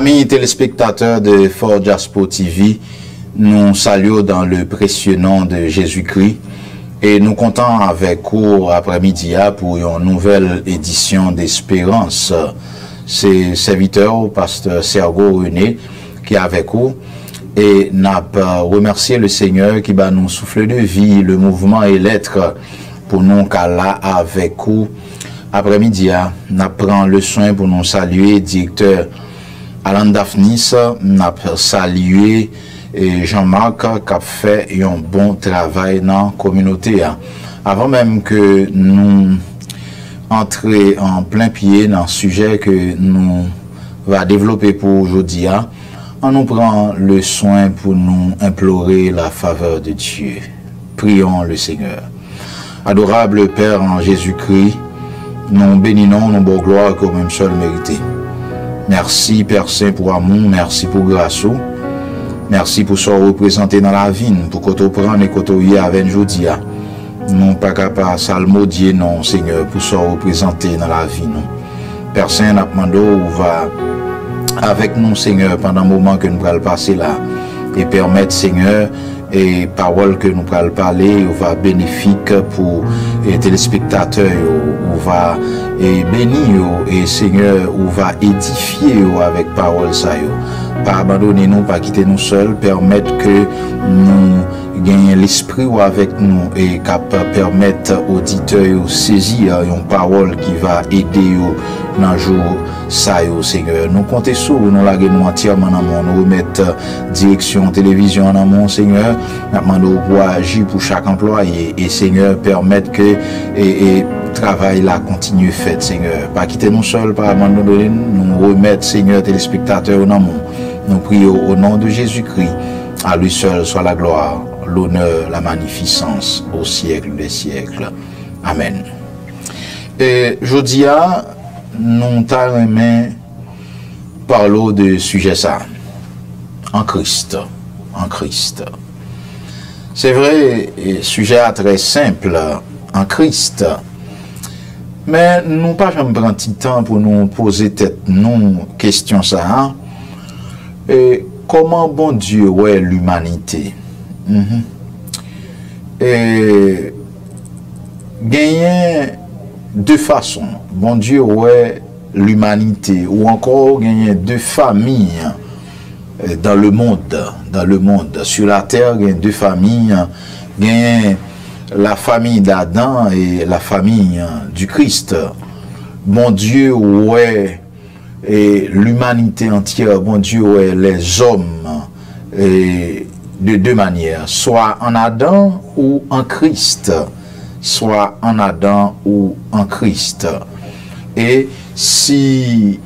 Amis téléspectateurs de Fort Jaspo TV, nous saluons dans le précieux nom de Jésus-Christ et nous comptons avec vous après-midi pour une nouvelle édition d'Espérance. C'est serviteur, pasteur Sergo René, qui est avec vous et n'a pas remercié le Seigneur qui va nous souffler de vie, le mouvement et l'être pour nous qu'à là avec vous. Après-midi, nous prenons le soin pour nous saluer, directeur Alan Daphnis, n'a salué Jean-Marc qui a fait un bon travail dans la communauté. Avant même que nous entrions en plein pied dans le sujet que nous va développer pour aujourd'hui, on nous prend le soin pour nous implorer la faveur de Dieu. Prions le Seigneur. Adorable Père en Jésus-Christ, nous bénissons nos bonnes gloires comme même seul mérité. Merci Père Saint pour amour, merci pour grâce. Merci pour ce représenté dans la vie, pour que tu prennes et que tu y avec aujourd'hui. Nous pas capable salmodier non Seigneur pour ce représenté dans la vie. Père Saint, nous demandons va avec nous Seigneur pendant le moment que nous allons passer là et permettre Seigneur et paroles que nous allons parler va bénéfique pour les téléspectateurs ou va bénir et Seigneur ou va édifier avec parole ça yo. Pas abandonner nous, pas quitter nous seuls, permettre que nous gagnions l'esprit avec nous et capable permettre auditeurs de saisir une parole qui va aider dans le jour ça yo Seigneur. Nous comptons sur nous la nous entièrement dans mon nous remettre direction télévision dans mon Seigneur, nous demandons pour agir pour chaque employé et Seigneur permettre que et travail là continue fait Seigneur. Pas quitter nous seuls, pas abandonner nous remettre Seigneur téléspectateurs dans mon. Nous prions au nom de Jésus-Christ. À lui seul soit la gloire, l'honneur, la magnificence au siècle des siècles. Amen. Et aujourd'hui, nous t'aimons parler de sujet ça. En Christ. En Christ. C'est vrai, sujet très simple. En Christ. Mais nous pas jamais prendre petit temps pour nous poser tête nous question ça. Hein? Et comment bon Dieu ouais l'humanité? Et gagner deux façons. Bon Dieu ouais l'humanité ou encore gagner deux familles dans le monde. Dans le monde. Sur la terre, il y a deux familles. Gagner la famille d'Adam et la famille du Christ. Bon Dieu ouais et l'humanité entière, bon Dieu ouais les hommes et de deux manières, soit en Adam ou en Christ, soit en Adam ou en Christ. Et si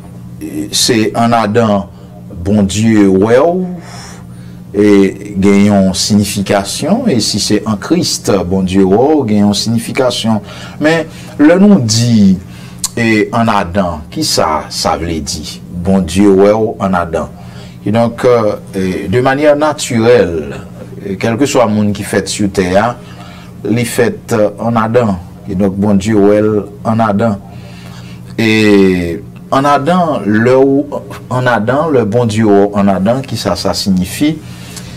c'est en Adam, bon Dieu ouais et gagnons signification, et si c'est en Christ, bon Dieu, oh, gagnons signification. Mais le nom dit et en Adam, qui ça veut dire? Bon Dieu, ouais, en Adam. Et donc, de manière naturelle, quel que soit le monde qui fait sur terre, il fait en Adam. Et donc, bon Dieu, ouais, en Adam. Et en Adam, le bon Dieu en Adam, qui ça signifie?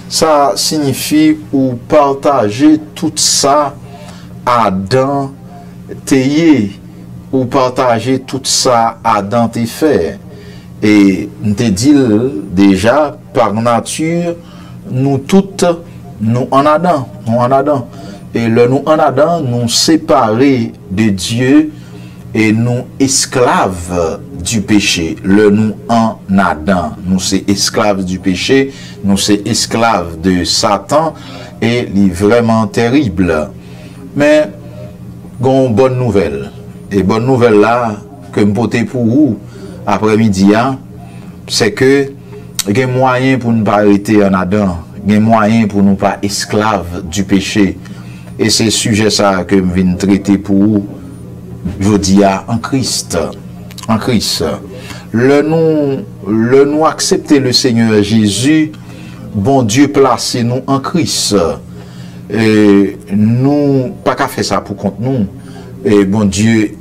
Ça signifie ou partager tout ça Adam t'ayé ou partager tout ça Adam t'est fait. Et on te dit déjà par nature nous toutes nous en Adam, et le nous en Adam nous séparés de Dieu et nous esclaves du péché. Le nous en Adam, nous c'est esclaves du péché, nous c'est esclaves de Satan et il est vraiment terrible. Mais gon bonne nouvelle. Et bonne nouvelle là que me porter pour vous après-midi, c'est que il y a moyen pour ne pas arrêter en Adam, il y a moyen pour ne pas esclaves du péché. Et c'est sujet ça que je viens traiter pour vous. Je dis en Christ. En Christ. Le nous accepter le Seigneur Jésus, bon Dieu placez nous en Christ. Et nous, pas qu'à faire ça pour compte nous. Et bon Dieu,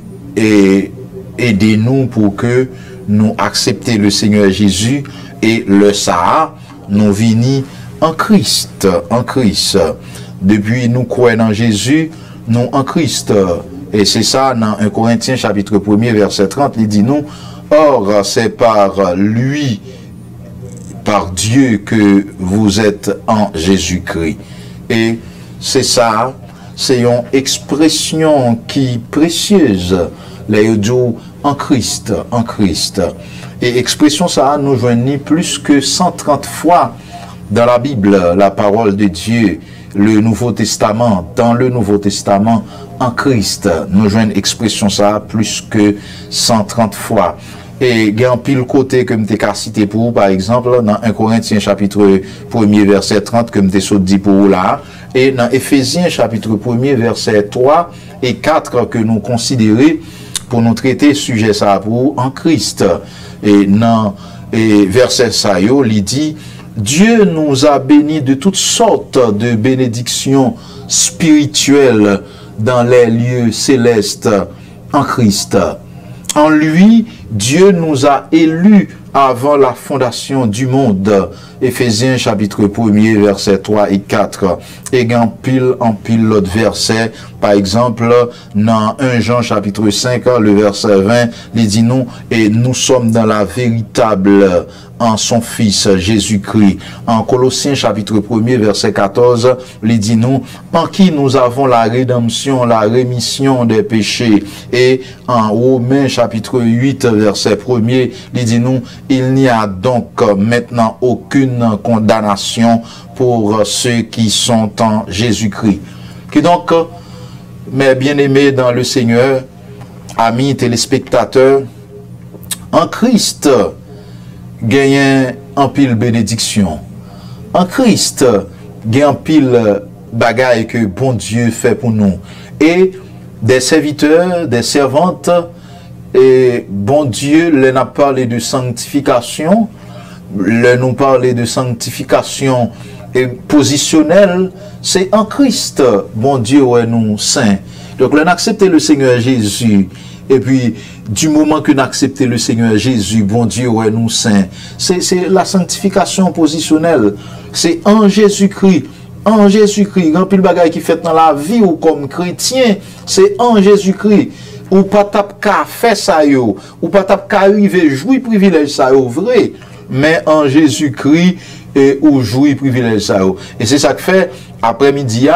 aidez-nous pour que nous accepter le Seigneur Jésus et le ça, nous venons en Christ, en Christ. Depuis nous croyons en Jésus, nous en Christ. Et c'est ça dans 1 Corinthiens chapitre 1er verset 30, il dit nous, or c'est par lui, par Dieu que vous êtes en Jésus-Christ. Et c'est ça, c'est une expression qui est précieuse, les dieux en Christ, en Christ. Et expression ça nous joignit plus que 130 fois dans la Bible, la parole de Dieu, le Nouveau Testament, dans le Nouveau Testament, en Christ, nous joignons expression ça plus que 130 fois. Et il y a un pile côté que je t'ai cité pour vous, par exemple, dans 1 Corinthiens chapitre 1er verset 30, que je t'ai dit pour vous là, et dans Éphésiens chapitre 1er verset 3 et 4 que nous considérons pour nous traiter sujet ça pour vous en Christ. Et dans verset ça, il dit, Dieu nous a bénis de toutes sortes de bénédictions spirituelles dans les lieux célestes en Christ. En lui, Dieu nous a élus avant la fondation du monde. Éphésiens chapitre 1er, verset 3 et 4. Et en pile l'autre verset. Par exemple, dans 1 Jean chapitre 5, le verset 20, il dit nous, et nous sommes dans la véritable en son Fils Jésus-Christ. En Colossiens chapitre 1er, verset 14, il dit nous, en qui nous avons la rédemption, la rémission des péchés. Et en Romains chapitre 8, verset 1er, il dit nous, il n'y a donc maintenant aucune condamnation pour ceux qui sont en Jésus-Christ. Qui donc, mes bien-aimés dans le Seigneur, amis téléspectateurs, en Christ, gagne en pile bénédiction. En Christ, gagne en pile bagaille que bon Dieu fait pour nous. Et des serviteurs, des servantes, et bon Dieu leur a parlé de sanctification, leur nous parlé de sanctification et positionnelle, c'est en Christ, bon Dieu est nous saint. Donc, l'on a accepté le Seigneur Jésus, et puis, du moment que l'on a accepté le Seigneur Jésus, bon Dieu est nous saint. C'est la sanctification positionnelle, c'est en Jésus-Christ. En Jésus-Christ, grand pile bagaille qui fait dans la vie ou comme chrétien, c'est en Jésus-Christ. Ou pas tap ka fait ça yo, ou pas tap ka arriver jouir privilège ça yo vrai, mais en Jésus-Christ et ou jouir privilège ça yo. Et c'est ça que fait après-midi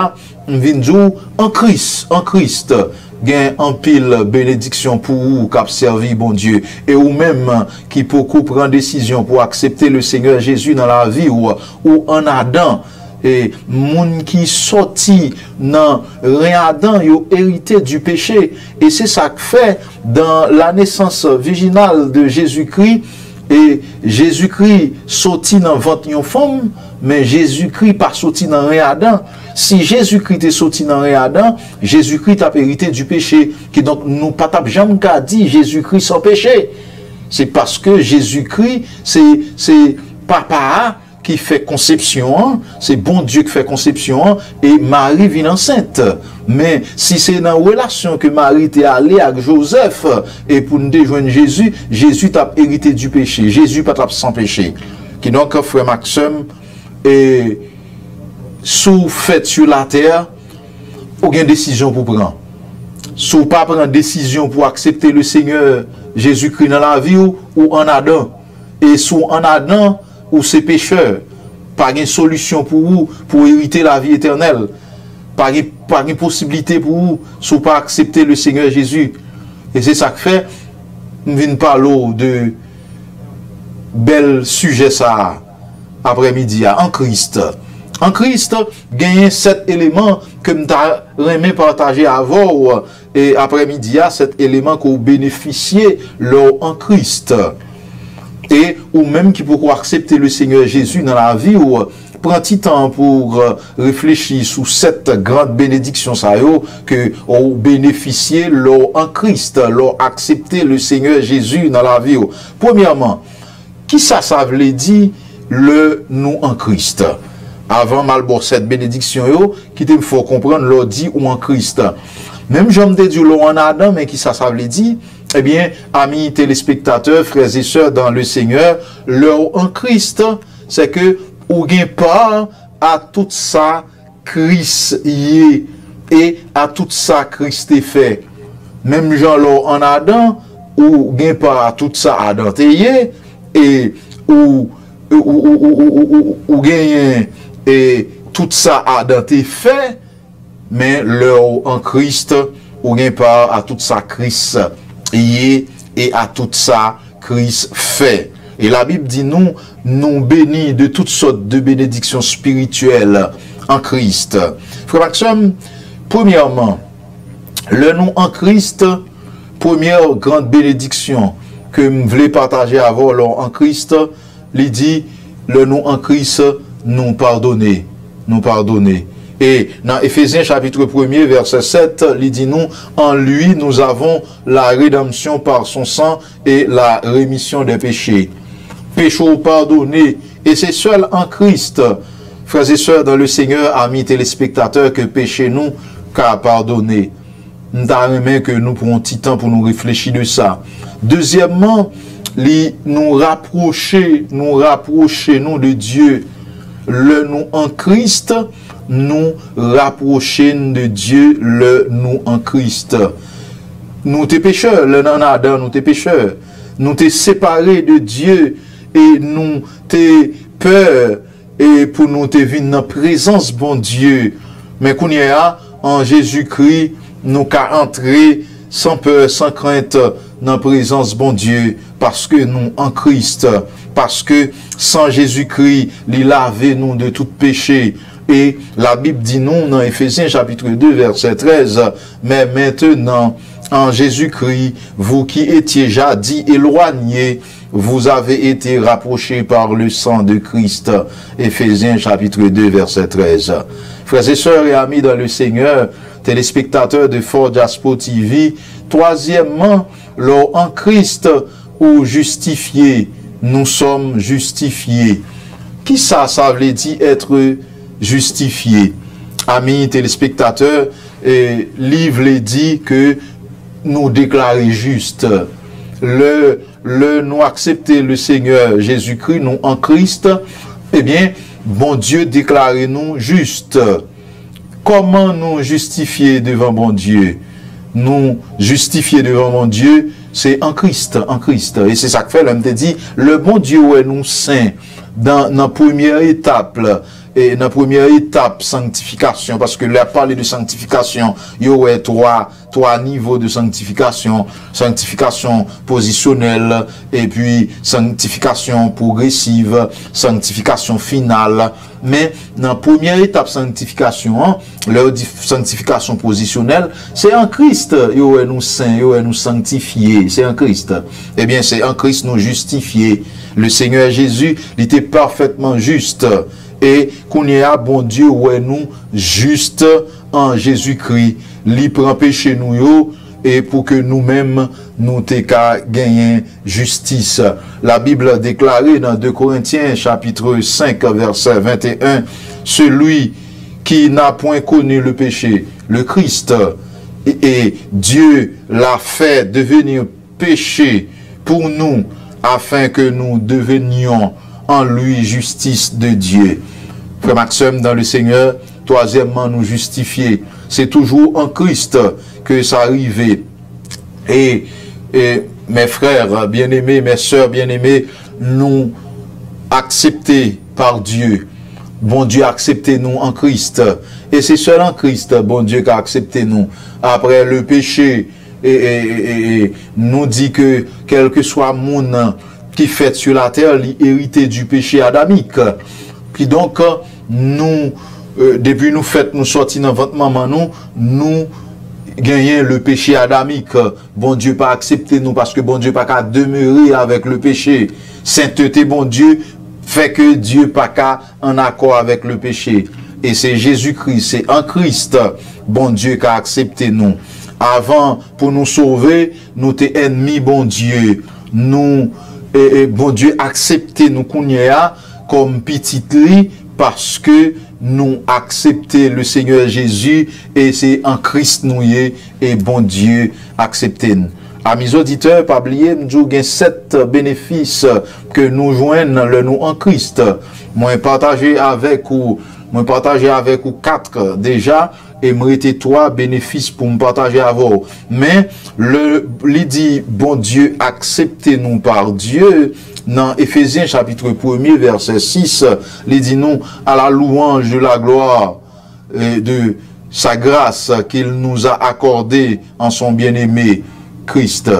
on vient dire en Christ gain en pile bénédiction pour vous qui servi bon Dieu et ou même qui beaucoup prend décision pour accepter le Seigneur Jésus dans la vie ou en Adam. Et moun qui sorti dans rien Adam, yo hérité du péché. Et c'est ça que fait dans la naissance virginale de Jésus-Christ. Et Jésus-Christ sorti dans ventre yon femme, mais Jésus-Christ pas sorti dans rien Adam. Si Jésus-Christ est sorti dans rien Adam, Jésus-Christ a hérité du péché. Qui donc nous pas tap jamais qu'à dire Jésus-Christ sans péché. C'est parce que Jésus-Christ, c'est papa qui fait conception, c'est bon Dieu qui fait conception, et Marie vient enceinte. Mais si c'est dans la relation que Marie était allée avec Joseph, et pour nous déjoindre Jésus, Jésus t'a hérité du péché. Jésus pas sans péché. Qui donc, frère Maxime, et sous fait sur la terre, aucune décision pour prendre. Sous pas prendre décision pour accepter le Seigneur Jésus-Christ dans la vie ou en Adam. Et sous en Adam, ou ces pécheurs, pas de solution pour vous, pour hériter la vie éternelle, pas de possibilité pour vous, si vous pas accepter le Seigneur Jésus. Et c'est ça que fait, nous venons parler de bel sujet ça, après-midi, en Christ. En Christ, gagner 7 éléments que nous aimé partager avant, et après-midi, 7 éléments que vous bénéficiez en Christ. Et ou même qui pourront accepter le Seigneur Jésus dans la vie ou prend petit temps pour réfléchir sur cette grande bénédiction ça que on bénéficier en Christ, leur accepter le Seigneur Jésus dans la vie. Premièrement, qui ça veut dire le nous en Christ. Avant malbord cette bénédiction qui te faut comprendre leur dit ou en Christ. Même j'aime te dire en Adam mais qui ça veut dire eh bien, amis téléspectateurs, frères et sœurs dans le Seigneur, leur en Christ, c'est que ou gain part à tout ça Christ y est et à tout ça Christ est fait. Même Jean là en Adam, ou gain part à tout ça Adam est et ou gain et tout ça Adam est fait, mais leur en Christ ou gain part à tout ça Christ y est et à tout ça Christ fait. Et la Bible dit nous bénis de toutes sortes de bénédictions spirituelles en Christ. Frère Maxime, premièrement, le nom en Christ, première grande bénédiction que je voulais partager avec vous en Christ, il dit le nom en Christ nous pardonner. Et dans Éphésiens chapitre 1er verset 7, il dit nous, en lui nous avons la rédemption par son sang et la rémission des péchés. Péchés pardonnés, et c'est seul en Christ, frères et sœurs dans le Seigneur, amis téléspectateurs, que péché nous qu'a pardonné. Nous avons que nous prenons un petit temps pour nous réfléchir de ça. Deuxièmement, nous rapprocher nous de Dieu. Le nous en Christ, nous rapprocher de Dieu, le nous en Christ. Nous t'es pécheurs, le non Adam, nous t'es pécheurs. Nous t'es séparés de Dieu et nous t'es peur et pour nous t'es venus dans la présence bon Dieu. Mais qu'on y a en Jésus-Christ, nous qu'à entrer sans peur, sans crainte dans la présence bon Dieu, parce que nous en Christ, parce que sans Jésus-Christ, il lavé nous de tout péché. Et la Bible dit nous dans Éphésiens chapitre 2 verset 13, mais maintenant en Jésus-Christ, vous qui étiez jadis éloignés, vous avez été rapprochés par le sang de Christ. Éphésiens chapitre 2 verset 13. Frères et sœurs et amis dans le Seigneur, téléspectateurs de Fort Jaspo TV, troisièmement, en Christ ou justifiés, nous sommes justifiés. Qui ça veut dire être justifié? Amis téléspectateurs, livre dit que nous déclarer juste. Nous accepter le Seigneur Jésus-Christ, nous en Christ, eh bien, bon Dieu déclare nous juste. Comment nous justifier devant bon Dieu? Nous justifier devant mon Dieu, c'est en Christ, en Christ. Et c'est ça que fait l'homme te dit, le bon Dieu est nous saint dans la première étape. Et dans la première étape, sanctification, parce que là, parler de sanctification, il y aurait trois niveaux de sanctification. Sanctification positionnelle, et puis sanctification progressive, sanctification finale. Mais dans la première étape sanctification, la sanctification positionnelle, c'est en Christ, il y aurait nous saints, il y aurait nous sanctifiés, c'est en Christ. Eh bien, c'est en Christ nous justifiés. Le Seigneur Jésus, il était parfaitement juste. Et qu'on y a bon Dieu ouais nous juste en Jésus-Christ, li prend péché nous yo et pour que nous-mêmes nous t'ai qu'à gagner justice. La Bible a déclaré dans 2 Corinthiens chapitre 5 verset 21, celui qui n'a point connu le péché, le Christ, et Dieu l'a fait devenir péché pour nous afin que nous devenions en lui justice de Dieu. Frère Maxime, dans le Seigneur, troisièmement, nous justifier. C'est toujours en Christ que ça arrive. Et mes frères bien-aimés, mes sœurs bien-aimées, nous acceptés par Dieu. Bon Dieu, acceptez-nous en Christ. Et c'est seul en Christ, bon Dieu, qui a accepté nous. Après le péché, et nous dit que quel que soit mon qui fait sur la terre, l'hérité du péché adamique. Puis donc, nous, depuis nous fait, nous sortis dans votre maman, nous gagnons le péché adamique. Bon Dieu pas accepté nous parce que bon Dieu pas qu'à demeurer avec le péché. Sainteté, bon Dieu, fait que Dieu pas qu'à en accord avec le péché. Et c'est Jésus-Christ, c'est en Christ, bon Dieu qui a accepté nous. Avant, pour nous sauver, nous t'es ennemis, bon Dieu. Nous, bon Dieu, acceptez nous qu'on y a comme petit lit parce que nous acceptons le Seigneur Jésus et c'est en Christ nous y est et bon Dieu acceptez nous. Amis auditeurs, pas oublier, nous avons 7 bénéfices que nous joignons le nous en Christ. Moi partager avec vous 4 déjà et moi 3 bénéfices pour me partager avec vous. Mais il dit bon Dieu acceptez-nous par Dieu. Dans Éphésiens chapitre 1er verset 6, il dit nous à la louange de la gloire de sa grâce qu'il nous a accordée en son bien-aimé Christ.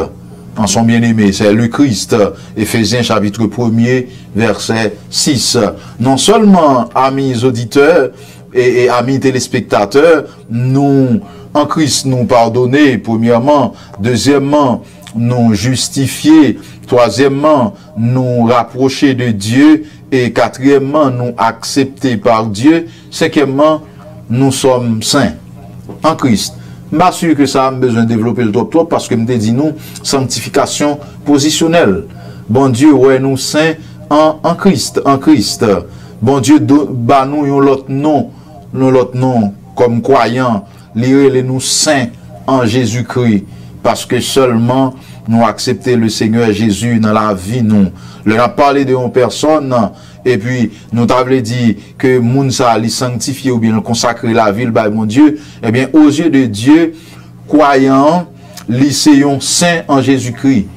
En son bien-aimé, c'est le Christ. Éphésiens chapitre 1er verset 6. Non seulement, amis auditeurs et amis téléspectateurs, nous, en Christ, nous pardonner, premièrement. Deuxièmement, nous justifier. Troisièmement, nous rapprocher de Dieu. Et quatrièmement, nous accepter par Dieu. Cinquièmement, nous sommes saints en Christ. Je suis sûr que ça a besoin de développer le trop parce que je me dit nous, sanctification positionnelle. Bon Dieu, ouais, nous saints en Christ, en Christ. Bon Dieu, bah nous l'autre nom comme croyants, lire nous saints en Jésus-Christ. Parce que seulement nous accepter le Seigneur Jésus dans la vie, nous. Le a parlé de une personne, et puis nous t'avons dit que Mounsa li sanctifié ou bien consacrer la ville, bah mon Dieu, eh bien, aux yeux de Dieu, croyant, lycéons saints en Jésus-Christ.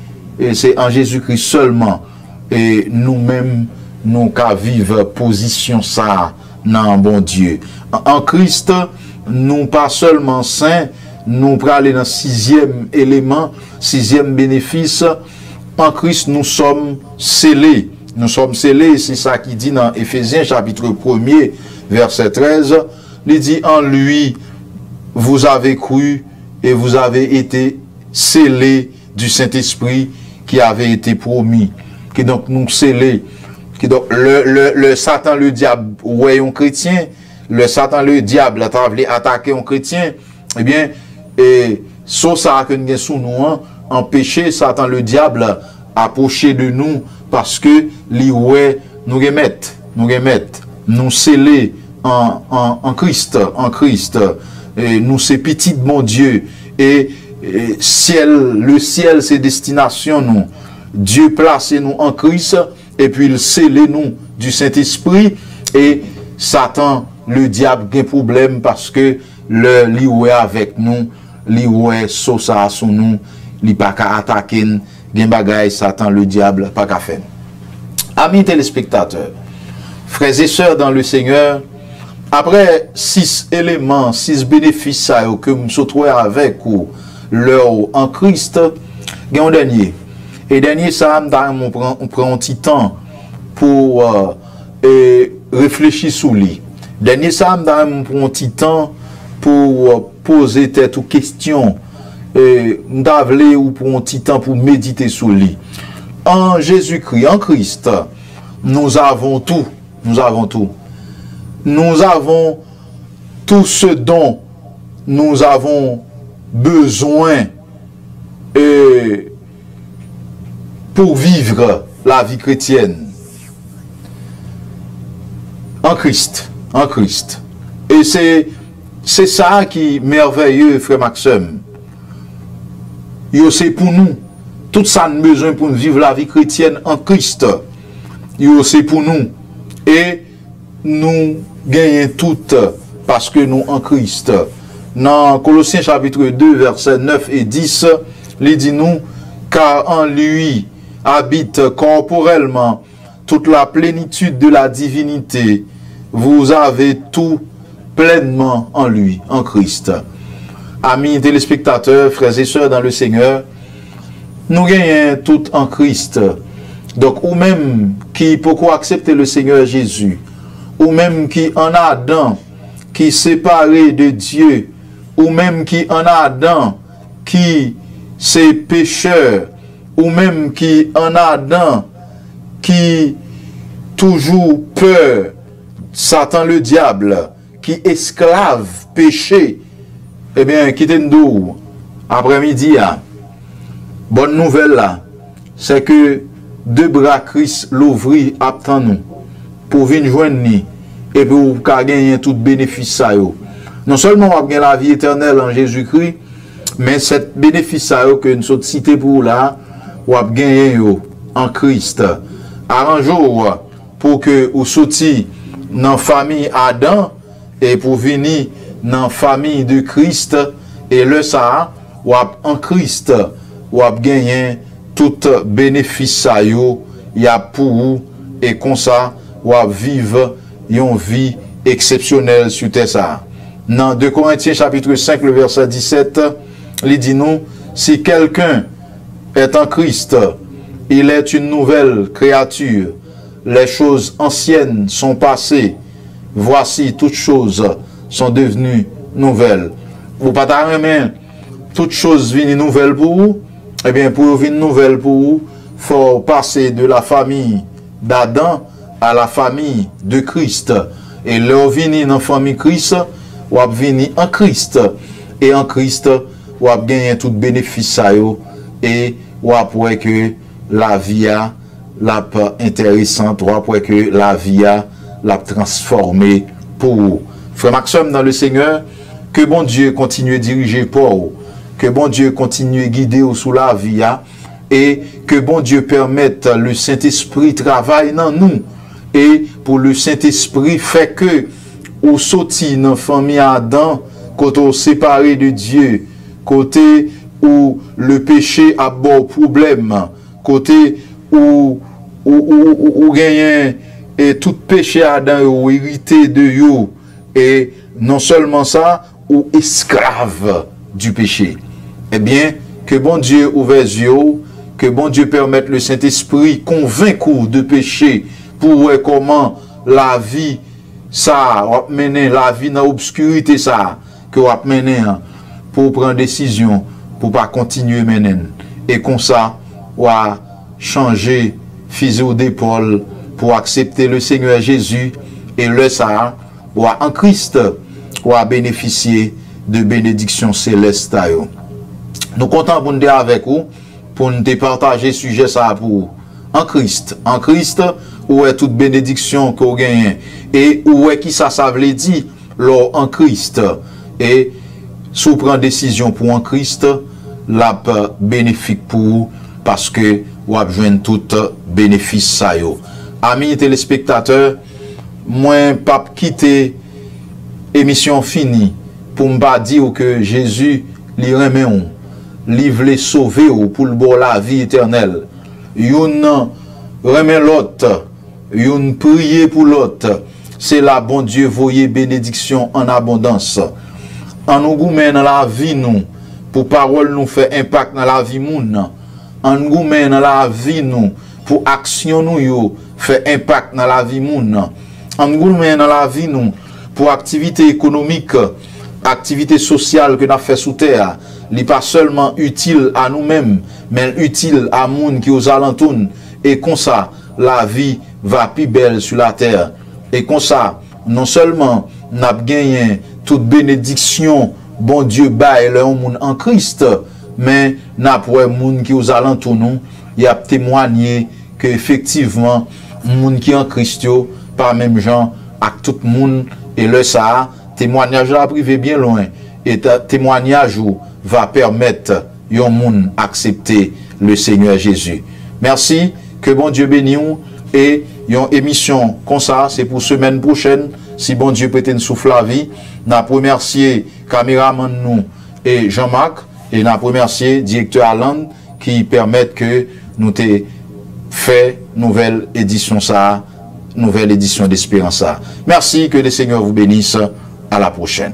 Et c'est en Jésus-Christ seulement. Et nous-mêmes, nous qu'à vivre position ça, non, bon Dieu. En Christ, nous pas seulement saints, nous pour aller dans 6e élément, 6e bénéfice. En Christ, nous sommes scellés. Nous sommes scellés, c'est ça qui dit dans Éphésiens chapitre 1er, verset 13. Il dit, en lui, vous avez cru et vous avez été scellés du Saint-Esprit qui avait été promis. Qui donc nous scellés. Qui donc le Satan, le diable, ouais, un chrétien, le Satan, le diable, a voulu attaquer un chrétien, eh bien, et sauf ça que nous sous nous, empêcher Satan, le diable, approcher de nous, parce que li ouais, nous remettre, nous sceller en Christ, et nous c'est petit de mon Dieu, et le ciel c'est destination nous, Dieu place nous en Christ, et puis il scelle nous du Saint-Esprit, et Satan, le diable, a un problème parce que li ouais avec nous, li ouais so ça sous nous, li pas qu'à attaquer, gen bagay Satan, le diable, pas qu'à faire. Amis téléspectateurs, frères et sœurs dans le Seigneur, après 6 éléments, 6 bénéfices que nous sommes trouvés avec ou leur en Christ, il y a un dernier. Et dernier, ça, on prend un petit temps pour réfléchir sur lui. Dernier, ça, on prend un petit temps pour poser tête aux questions. Ou pour un petit temps pour méditer sur lui. En Jésus-Christ, en Christ, nous avons tout. Nous avons tout. Nous avons tout ce dont nous avons besoin pour vivre la vie chrétienne. En Christ. En Christ. Et c'est ça qui est merveilleux, frère Maxime. C'est pour nous. Tout ça nous besoin pour nous vivre la vie chrétienne en Christ. C'est pour nous. Et nous gagnons tout parce que nous en Christ. Dans Colossiens chapitre 2, versets 9 et 10, il dit nous, car en lui habite corporellement toute la plénitude de la divinité. Vous avez tout pleinement en lui, en Christ. Amis téléspectateurs, frères et sœurs dans le Seigneur, nous gagnons tout en Christ. Donc, ou même qui pourquoi accepter le Seigneur Jésus, ou même qui en Adam, qui séparé de Dieu, ou même qui en Adam, qui c'est pécheur, ou même qui en Adam, qui toujours peur, Satan le diable, qui esclave péché, eh bien, quittez-nous après-midi. Bonne nouvelle là, c'est que 2 bras Christ l'ouvri attend nous pour venir joindre nous et pour gagner tout bénéfice ça yo. Non seulement on va gagner la vie éternelle en Jésus-Christ, Mais cette bénéfice que nous sommes cités pour là, ou a gagné en Christ. Arrangeons pour que vous sortiez dans la famille Adam et pour venir dans la famille de Christ. Et le ça, ou en Christ, ou a gagné tout bénéfice il y a pour vous et comme ça, ou à vivre une vie exceptionnelle sur terre ça. Dans 2 Corinthiens chapitre 5, le verset 17, il dit nous, si quelqu'un est en Christ, il est une nouvelle créature. Les choses anciennes sont passées. Voici, toutes choses sont devenues nouvelles. Vous pas t'arrêter, toutes choses viennent nouvelles pour vous. Eh bien, pour venir nouvelle pour vous, il faut passer de la famille d'Adam à la famille de Christ. Et là, venir dans la famille Christ, ou à venir en Christ. Et en Christ, ou à gagner tout bénéfice et ou après que la vie a la intéressante, ou après que la vie a la transformée pour vous. Frère Maxime dans le Seigneur, que bon Dieu continue à diriger pour vous, que bon Dieu continue à guider vous sous la vie et que bon Dieu permette le Saint-Esprit travaille dans nous et pour le Saint-Esprit fait que ou sorti dans la famille Adam, côté séparé de Dieu, côté où le péché a bon problème, côté où gagne et tout péché Adam ou hérité de you et non seulement ça ou esclave du péché. Eh bien, que bon Dieu ouvre les yeux, que bon Dieu permette le Saint-Esprit convaincu de péché pour voir comment la vie ça va mener la vie dans l'obscurité ça que va mener pour prendre décision pour pas continuer mener et comme ça va changer fusil d'épaule pour accepter le Seigneur Jésus et le ça va en Christ va bénéficier de bénédictions célestes. Nous comptons pour nous dire avec vous pour nous partager sujet ça pour en Christ où est toute bénédiction que vous gagnez et où est qui ça veut dire lors en Christ et si vous prenez décision pour en Christ la bénéfique pour vous parce que vous avez besoin de tout bénéfice ça yo. Amis téléspectateurs, moi pas quitter émission finie pour me pas dire que Jésus li remet on, li vle sauver ou pour le bon la vie éternelle. Yon remet l'autre, yon prier pour l'autre. C'est là bon Dieu voyer bénédiction en abondance. En nous goumè dans la vie nous pour parole nous fait impact dans la vie moun. En nous goumè dans la vie nous pour action nous yo fait impact dans la vie moun. En nous goumè dans la vie nous pour activité économique, activité sociale que nous fait sous terre. N'est pas seulement utile à nous-mêmes, mais utile à moun qui aux alentours. Et comme ça, la vie va plus belle sur la terre. Et comme ça, non seulement n'a gagné toute bénédiction, bon Dieu baille le monde en Christ, mais n'a pour moun qui aux alentours nous, il a témoigné que effectivement, moun qui en Christ, par même gens, à tout le monde, et le ça, témoignage la privé bien loin, et témoignage va permettre yon moun accepter le Seigneur Jésus. Merci, que bon Dieu bénisse et yon émission comme ça, c'est pour semaine prochaine, si bon Dieu prête une souffle la vie. N'a remercié caméraman nous et Jean-Marc et n'a remercié directeur Alan qui permettent que nous te fait nouvelle édition ça, nouvelle édition d'Espérance ça. Merci, que le Seigneur vous bénisse. À la prochaine.